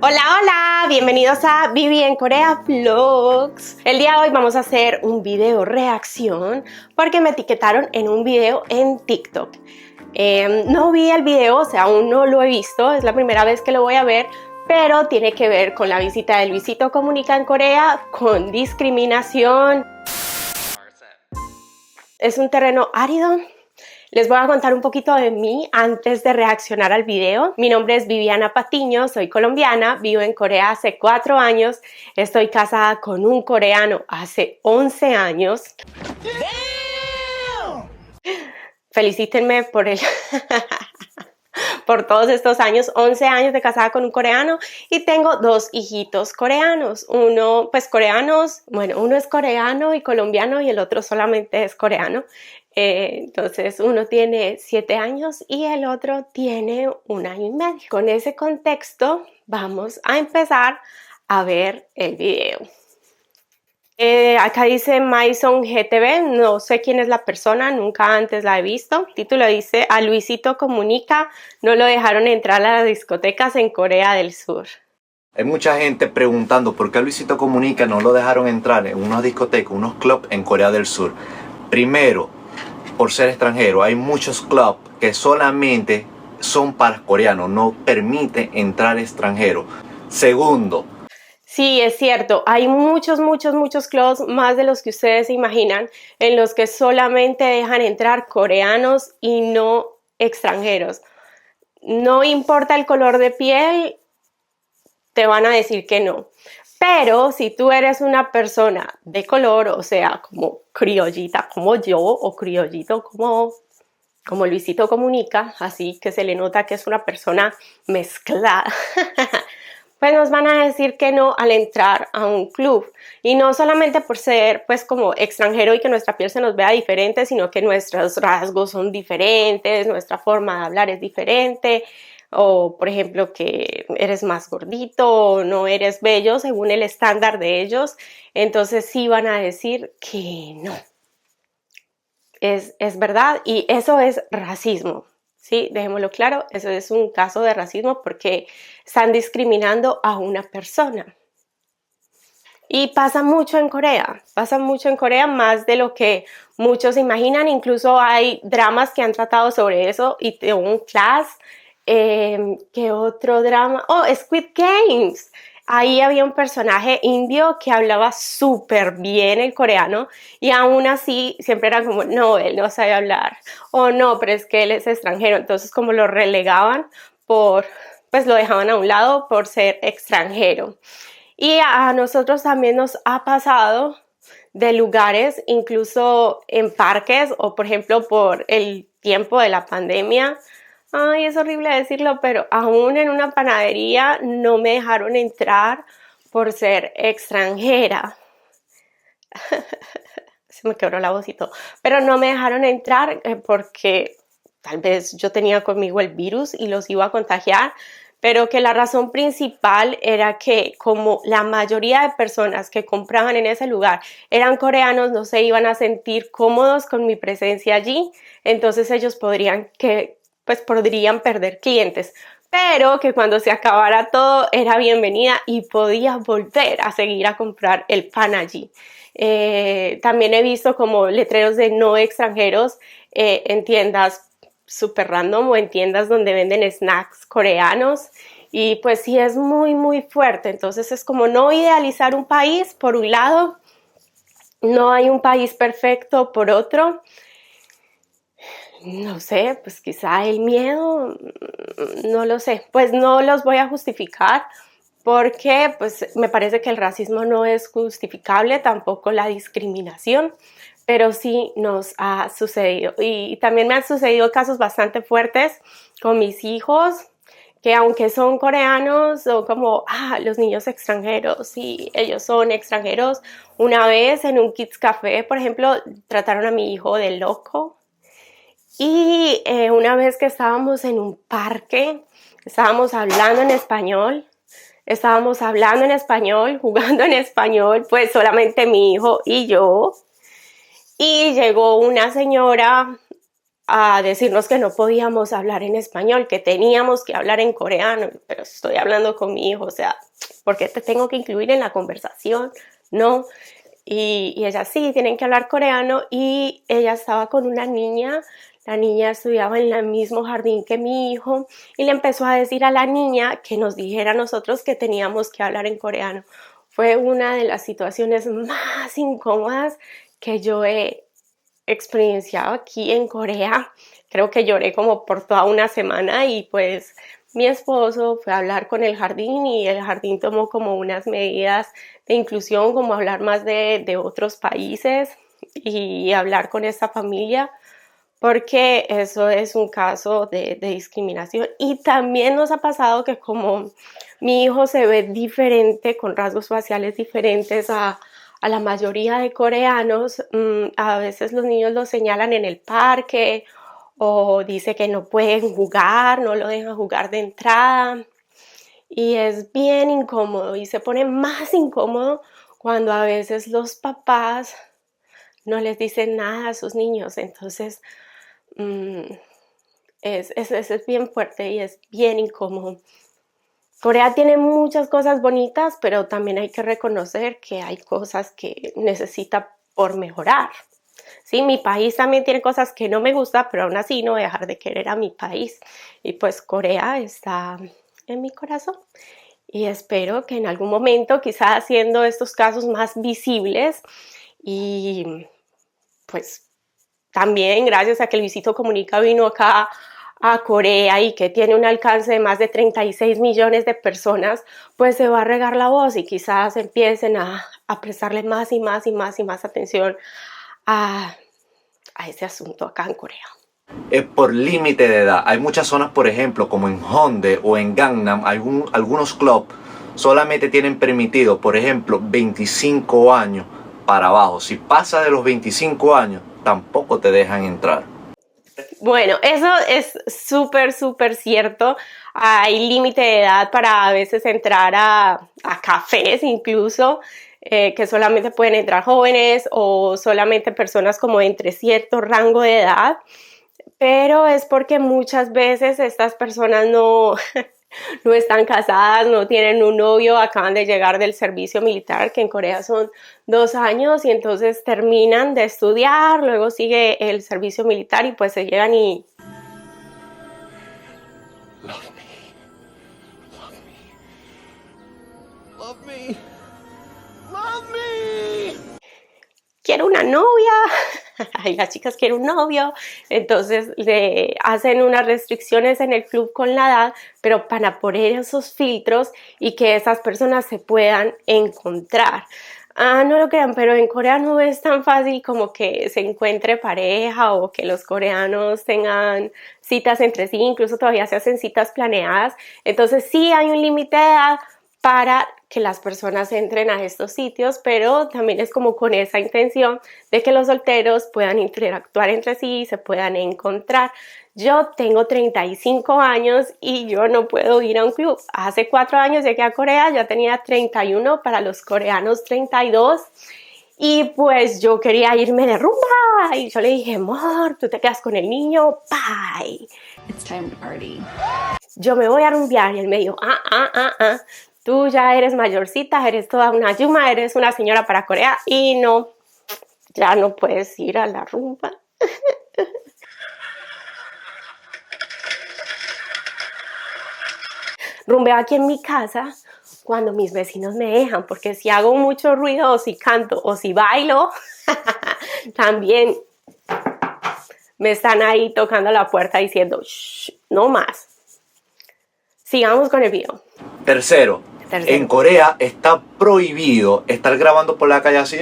Hola, hola, bienvenidos a Vivi en Corea Vlogs. El día de hoy vamos a hacer un video reacción porque me etiquetaron en un video en TikTok. No vi el video, o sea, aún no lo he visto, es la primera vez que lo voy a ver, pero tiene que ver con la visita de Luisito Comunica en Corea, con discriminación. Es un terreno árido. Les voy a contar un poquito de mí antes de reaccionar al video. Mi nombre es Viviana Patiño, soy colombiana, vivo en Corea hace 4 años, estoy casada con un coreano hace 11 años. ¡Damn! Felicítenme por por todos estos años, 11 años de casada con un coreano, y tengo 2 hijitos coreanos. Uno, pues coreanos, bueno, uno es coreano y colombiano y el otro solamente es coreano. Entonces uno tiene 7 años y el otro tiene 1 año y medio. Con ese contexto vamos a empezar a ver el video. Acá dice Maison GTV, no sé quién es la persona, nunca antes la he visto. El título dice: a Luisito Comunica no lo dejaron entrar a las discotecas en Corea del Sur. Hay mucha gente preguntando por qué a Luisito Comunica no lo dejaron entrar en unas discotecas, unos clubs en Corea del Sur. Primero, por ser extranjero, hay muchos clubs que solamente son para coreanos, no permite entrar extranjeros. Segundo, sí, es cierto, hay muchos clubs, más de los que ustedes se imaginan, en los que solamente dejan entrar coreanos y no extranjeros. No importa el color de piel, te van a decir que no. Pero si tú eres una persona de color, o sea, como criollita como yo, o criollito como Luisito Comunica, así que se le nota que es una persona mezclada, pues nos van a decir que no al entrar a un club. Y no solamente por ser pues como extranjero y que nuestra piel se nos vea diferente, sino que nuestros rasgos son diferentes, nuestra forma de hablar es diferente, o por ejemplo que eres más gordito o no eres bello según el estándar de ellos. Entonces sí van a decir que no. Es verdad, y eso es racismo. Sí, dejémoslo claro, eso es un caso de racismo porque están discriminando a una persona. Y pasa mucho en Corea, más de lo que muchos imaginan. Incluso hay dramas que han tratado sobre eso, y de un Class, ¿qué otro drama? Oh, Squid Games. Ahí había un personaje indio que hablaba súper bien el coreano y aún así siempre era como, no, él no sabe hablar, o no, pero es que él es extranjero. Entonces como lo relegaban pues lo dejaban a un lado por ser extranjero. Y a nosotros también nos ha pasado de lugares, incluso en parques o por ejemplo por el tiempo de la pandemia. Ay, es horrible decirlo, pero aún en una panadería no me dejaron entrar por ser extranjera. Se me quebró la voz y todo. Pero no me dejaron entrar porque tal vez yo tenía conmigo el virus y los iba a contagiar, pero que la razón principal era que como la mayoría de personas que compraban en ese lugar eran coreanos, no se iban a sentir cómodos con mi presencia allí, entonces ellos podrían perder clientes, pero que cuando se acabara todo era bienvenida y podía volver a seguir a comprar el pan allí. También he visto como letreros de no extranjeros en tiendas super random o en tiendas donde venden snacks coreanos, y pues sí es muy fuerte. Entonces es como no idealizar un país por un lado, no hay un país perfecto por otro. No sé, pues quizá el miedo, no lo sé, pues no los voy a justificar porque pues me parece que el racismo no es justificable, tampoco la discriminación, pero sí nos ha sucedido. Y también me han sucedido casos bastante fuertes con mis hijos, que aunque son coreanos, son como, los niños extranjeros, y ellos son extranjeros. Una vez en un Kids Café, por ejemplo, trataron a mi hijo de loco. Y una vez que estábamos en un parque, estábamos hablando en español, jugando en español, pues solamente mi hijo y yo. Y llegó una señora a decirnos que no podíamos hablar en español, que teníamos que hablar en coreano, pero estoy hablando con mi hijo, o sea, ¿por qué te tengo que incluir en la conversación? No. Y ella sí, tienen que hablar coreano, y ella estaba con una niña. La niña estudiaba en el mismo jardín que mi hijo y le empezó a decir a la niña que nos dijera a nosotros que teníamos que hablar en coreano. Fue una de las situaciones más incómodas que yo he experienciado aquí en Corea. Creo que lloré como por toda una semana, y pues mi esposo fue a hablar con el jardín, y el jardín tomó como unas medidas de inclusión, como hablar más de otros países y hablar con esta familia, porque eso es un caso de discriminación. Y también nos ha pasado que como mi hijo se ve diferente, con rasgos faciales diferentes a la mayoría de coreanos, a veces los niños lo señalan en el parque, o dice que no pueden jugar, no lo dejan jugar de entrada, y es bien incómodo, y se pone más incómodo cuando a veces los papás no les dicen nada a sus niños. Entonces es bien fuerte y es bien incómodo. Corea tiene muchas cosas bonitas, pero también hay que reconocer que hay cosas que necesita por mejorar. Sí, mi país también tiene cosas que no me gustan, pero aún así no voy a dejar de querer a mi país. Y pues Corea está en mi corazón. Y espero que en algún momento, quizás haciendo estos casos más visibles, y pues también gracias a que Luisito Comunica vino acá a Corea y que tiene un alcance de más de 36 millones de personas, pues se va a regar la voz, y quizás empiecen a prestarle más y más y más y más atención a ese asunto acá en Corea. Es por límite de edad. Hay muchas zonas, por ejemplo, como en Hongdae o en Gangnam, algunos clubs solamente tienen permitido, por ejemplo, 25 años para abajo. Si pasa de los 25 años, tampoco te dejan entrar. Bueno, eso es súper, súper cierto. Hay límite de edad para a veces entrar a cafés incluso, que solamente pueden entrar jóvenes o solamente personas como entre cierto rango de edad, pero es porque muchas veces estas personas no, no están casadas, no tienen un novio, acaban de llegar del servicio militar, que en Corea son 2 años, y entonces terminan de estudiar, luego sigue el servicio militar, y pues se llegan y... Love me. Love me. Love me. Love me. Quiero una novia, y las chicas quieren un novio, entonces le hacen unas restricciones en el club con la edad, pero para poner esos filtros y que esas personas se puedan encontrar. No lo crean, pero en Corea no es tan fácil como que se encuentre pareja, o que los coreanos tengan citas entre sí, incluso todavía se hacen citas planeadas. Entonces sí hay un límite de edad para que las personas entren a estos sitios, pero también es como con esa intención de que los solteros puedan interactuar entre sí y se puedan encontrar. Yo tengo 35 años y yo no puedo ir a un club. Hace 4 años llegué a Corea, ya tenía 31, para los coreanos 32, y pues yo quería irme de rumba, y yo le dije, amor, tú te quedas con el niño, bye. It's time to party. Yo me voy a rumbear, y él me dijo, tú ya eres mayorcita, eres toda una yuma, eres una señora para Corea, y no, ya no puedes ir a la rumba. Rumbeo aquí en mi casa cuando mis vecinos me dejan, porque si hago mucho ruido, o si canto, o si bailo, también me están ahí tocando la puerta diciendo, shh, no más. Sigamos con el video. Tercero, en Corea está prohibido estar grabando por la calle así,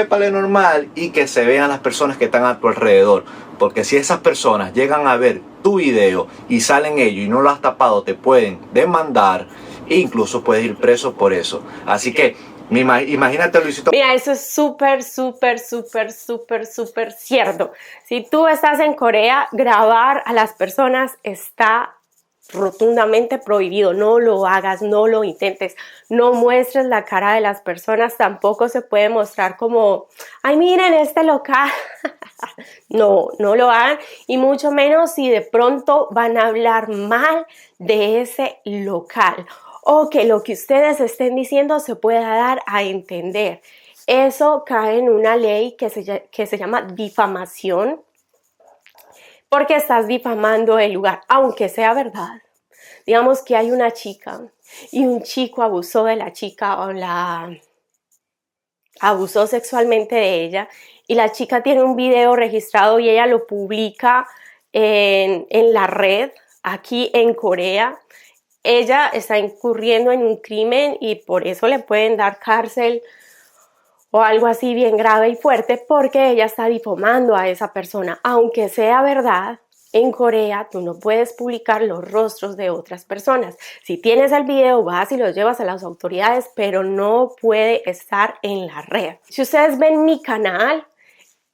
pale normal, y que se vean las personas que están a tu alrededor. Porque si esas personas llegan a ver tu video y salen ellos y no lo has tapado, te pueden demandar e incluso puedes ir preso por eso. Así que imagínate, Luisito. Mira, eso es súper, súper, súper, súper, súper cierto. Si tú estás en Corea, grabar a las personas está rotundamente prohibido. No lo hagas, no lo intentes, no muestres la cara de las personas, tampoco se puede mostrar como, ay, miren este local. No, no lo hagan, y mucho menos si de pronto van a hablar mal de ese local o que lo que ustedes estén diciendo se pueda dar a entender. Eso cae en una ley que se llama difamación, porque estás difamando el lugar, aunque sea verdad. Digamos que hay una chica y un chico abusó de la chica o la abusó sexualmente de ella, y la chica tiene un video registrado y ella lo publica en la red aquí en Corea. Ella está incurriendo en un crimen y por eso le pueden dar cárcel o algo así bien grave y fuerte, porque ella está difamando a esa persona. Aunque sea verdad, en Corea tú no puedes publicar los rostros de otras personas. Si tienes el video, vas y lo llevas a las autoridades, pero no puede estar en la red. Si ustedes ven mi canal,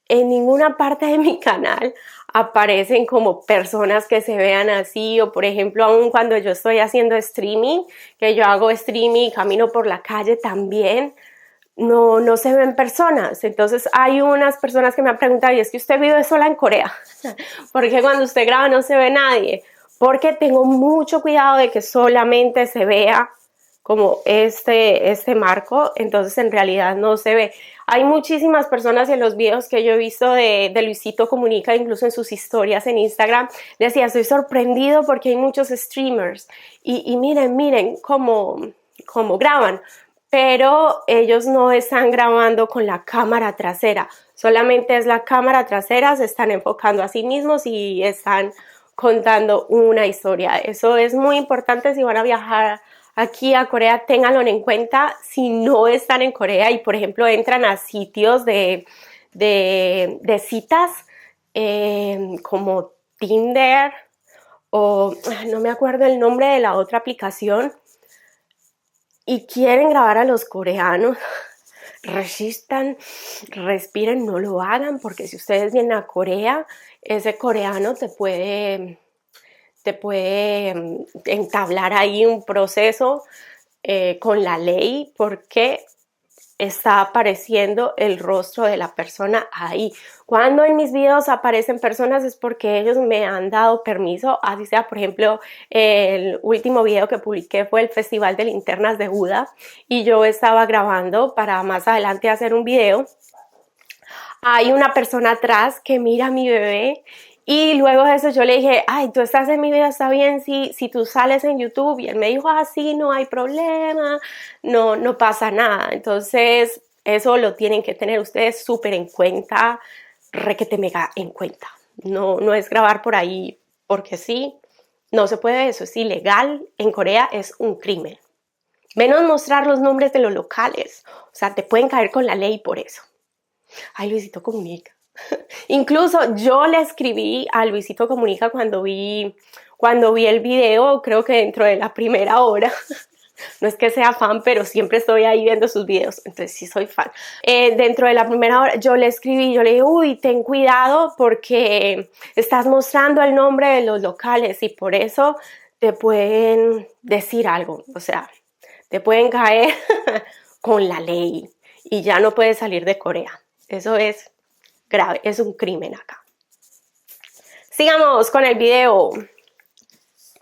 en ninguna parte de mi canal aparecen como personas que se vean así, o por ejemplo, aún cuando yo estoy haciendo streaming, que yo hago streaming, camino por la calle también, no se ven personas. Entonces hay unas personas que me han preguntado, ¿y es que usted vive sola en Corea? Porque cuando usted graba no se ve nadie. Porque tengo mucho cuidado de que solamente se vea como este marco, entonces en realidad no se ve. Hay muchísimas personas en los videos que yo he visto de Luisito Comunica, incluso en sus historias en Instagram, decía, estoy sorprendido porque hay muchos streamers y miren cómo graban, pero ellos no están grabando con la cámara trasera, solamente es la cámara trasera, se están enfocando a sí mismos y están contando una historia. Eso es muy importante si van a viajar aquí a Corea, ténganlo en cuenta si no están en Corea y por ejemplo entran a sitios de citas como Tinder o no me acuerdo el nombre de la otra aplicación, y quieren grabar a los coreanos. Resistan, respiren, no lo hagan, porque si ustedes vienen a Corea, ese coreano te puede entablar ahí un proceso con la ley, porque está apareciendo el rostro de la persona ahí. Cuando en mis videos aparecen personas es porque ellos me han dado permiso, así sea, por ejemplo, el último video que publiqué fue el Festival de Linternas de Buda y yo estaba grabando para más adelante hacer un video. Hay una persona atrás que mira a mi bebé y luego de eso yo le dije, ay, tú estás en mi video, está bien si tú sales en YouTube, y él me dijo, sí, no hay problema, no pasa nada. Entonces eso lo tienen que tener ustedes súper en cuenta, requete mega en cuenta. No es grabar por ahí porque sí, no se puede, eso es ilegal, en Corea es un crimen. Menos mostrar los nombres de los locales, o sea, te pueden caer con la ley por eso. Ay, Luisito Comunica. Incluso yo le escribí a Luisito Comunica cuando vi el video, creo que dentro de la primera hora. No es que sea fan, pero siempre estoy ahí viendo sus videos, entonces sí soy fan. Dentro de la primera hora yo le escribí, yo le dije, uy, ten cuidado porque estás mostrando el nombre de los locales y por eso te pueden decir algo, o sea, te pueden caer con la ley y ya no puedes salir de Corea. Eso es grave, es un crimen acá. Sigamos con el video.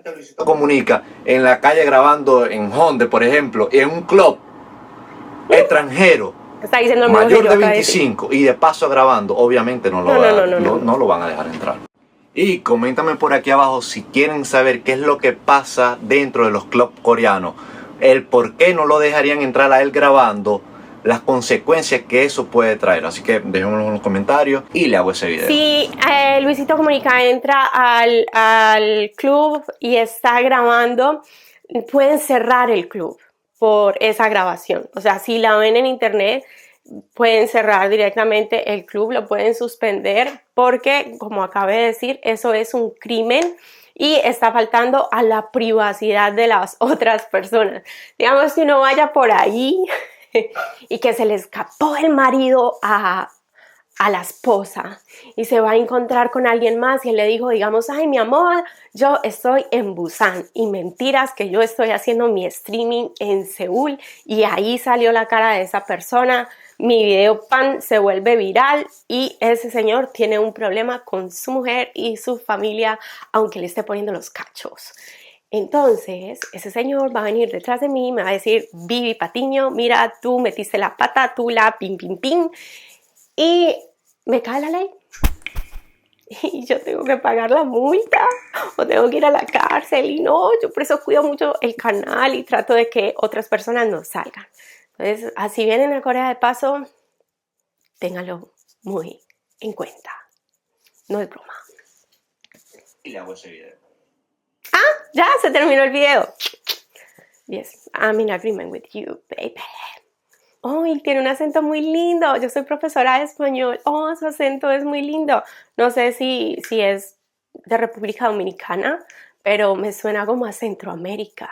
Luisito Comunica en la calle grabando en Honda, por ejemplo, y en un club extranjero Está diciendo mayor de 25 y de paso grabando, obviamente no lo van a dejar entrar. Y coméntame por aquí abajo si quieren saber qué es lo que pasa dentro de los clubs coreanos, el por qué no lo dejarían entrar a él grabando, las consecuencias que eso puede traer. Así que déjenmelo en los comentarios y le hago ese video. Si Luisito Comunica entra al club y está grabando, pueden cerrar el club por esa grabación. O sea, si la ven en internet, pueden cerrar directamente el club, lo pueden suspender porque, como acabé de decir, eso es un crimen y está faltando a la privacidad de las otras personas. Digamos que uno vaya por ahí y que se le escapó el marido a a la esposa y se va a encontrar con alguien más y él le dijo, digamos, ay, mi amor, yo estoy en Busan, y mentiras que yo estoy haciendo mi streaming en Seúl, y ahí salió la cara de esa persona, mi video se vuelve viral y ese señor tiene un problema con su mujer y su familia, aunque le esté poniendo los cachos. Entonces, ese señor va a venir detrás de mí y me va a decir, Vivi Patiño, mira, tú metiste la pata, tú la pin, pin, pin, y me cae la ley. Y yo tengo que pagar la multa o tengo que ir a la cárcel, y no, yo por eso cuido mucho el canal y trato de que otras personas no salgan. Entonces, así vienen a Corea de paso, téngalo muy en cuenta. No es broma. Y le hago ese video. Ya se terminó el video. Yes, I'm in agreement with you, baby. Oh, y tiene un acento muy lindo. Yo soy profesora de español. Oh, su acento es muy lindo. No sé si es de República Dominicana, pero me suena como a Centroamérica.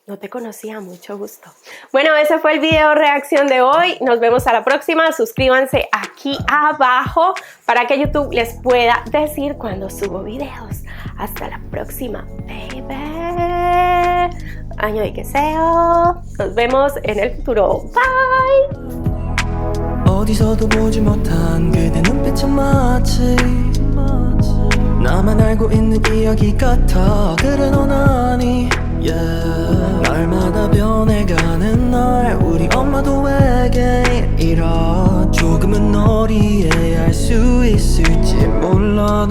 No te conocía, mucho gusto. Bueno, ese fue el video reacción de hoy. Nos vemos a la próxima. Suscríbanse aquí abajo para que YouTube les pueda decir cuando subo videos. Hasta la próxima, baby. Año y que sea. Nos vemos en el futuro. Bye. 어디서도 보지 못한 그대 눈빛은 마치 나만 알고 있는 이야기 같아. 그래 넌 아니 날마다 변해가는 날 우리 엄마도 외계인이라 조금은 널 이해할 수 있을지 몰라.